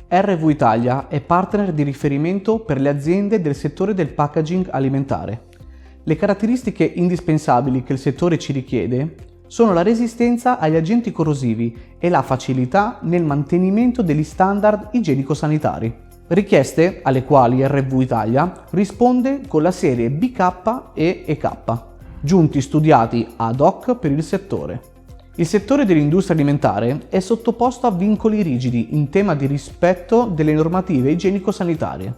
RV Italia è partner di riferimento per le aziende del settore del packaging alimentare. Le caratteristiche indispensabili che il settore ci richiede sono la resistenza agli agenti corrosivi e la facilità nel mantenimento degli standard igienico-sanitari, richieste alle quali RV Italia risponde con la serie BK e EK, giunti studiati ad hoc per il settore. Il settore dell'industria alimentare è sottoposto a vincoli rigidi in tema di rispetto delle normative igienico-sanitarie.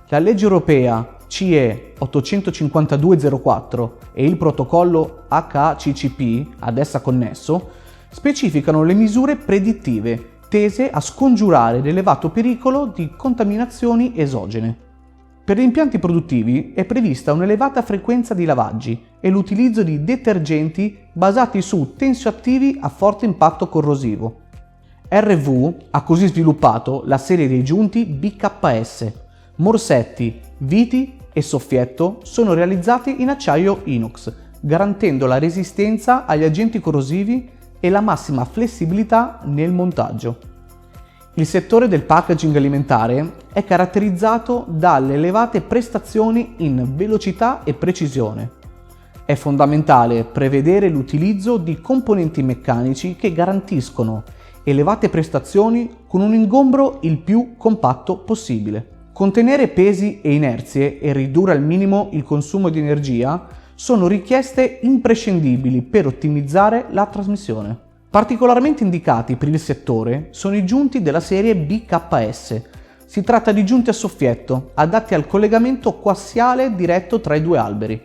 La legge europea CE 852/04 e il protocollo HACCP ad essa connesso specificano le misure predittive tese a scongiurare l'elevato pericolo di contaminazioni esogene. Per gli impianti produttivi è prevista un'elevata frequenza di lavaggi e l'utilizzo di detergenti basati su tensioattivi a forte impatto corrosivo. RV ha così sviluppato la serie dei giunti BKS. Morsetti, viti e soffietto sono realizzati in acciaio inox, garantendo la resistenza agli agenti corrosivi e la massima flessibilità nel montaggio. Il settore del packaging alimentare è caratterizzato dalle elevate prestazioni in velocità e precisione. È fondamentale prevedere l'utilizzo di componenti meccanici che garantiscono elevate prestazioni con un ingombro il più compatto possibile. Contenere pesi e inerzie e ridurre al minimo il consumo di energia sono richieste imprescindibili per ottimizzare la trasmissione. Particolarmente indicati per il settore sono i giunti della serie BKS. Si tratta di giunti a soffietto, adatti al collegamento coassiale diretto tra i due alberi.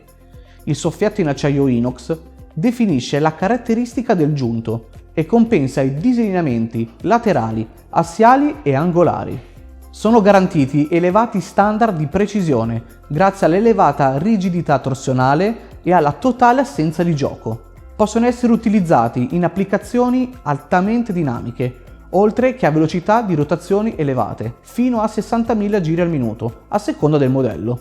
Il soffietto in acciaio inox definisce la caratteristica del giunto e compensa i disegnamenti laterali, assiali e angolari. Sono garantiti elevati standard di precisione grazie all'elevata rigidità torsionale e alla totale assenza di gioco. Possono essere utilizzati in applicazioni altamente dinamiche, oltre che a velocità di rotazioni elevate, fino a 60.000 giri al minuto, a seconda del modello.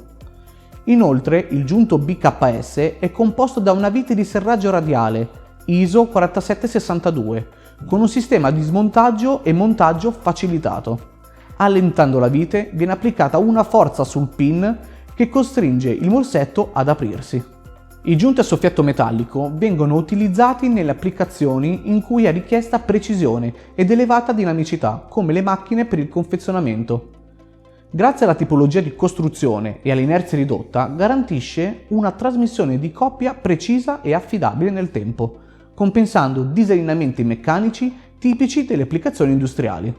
Inoltre, il giunto BKS è composto da una vite di serraggio radiale ISO 4762, con un sistema di smontaggio e montaggio facilitato. Allentando la vite viene applicata una forza sul pin che costringe il morsetto ad aprirsi. I giunti a soffietto metallico vengono utilizzati nelle applicazioni in cui è richiesta precisione ed elevata dinamicità, come le macchine per il confezionamento. Grazie alla tipologia di costruzione e all'inerzia ridotta, garantisce una trasmissione di coppia precisa e affidabile nel tempo, compensando disallineamenti meccanici tipici delle applicazioni industriali.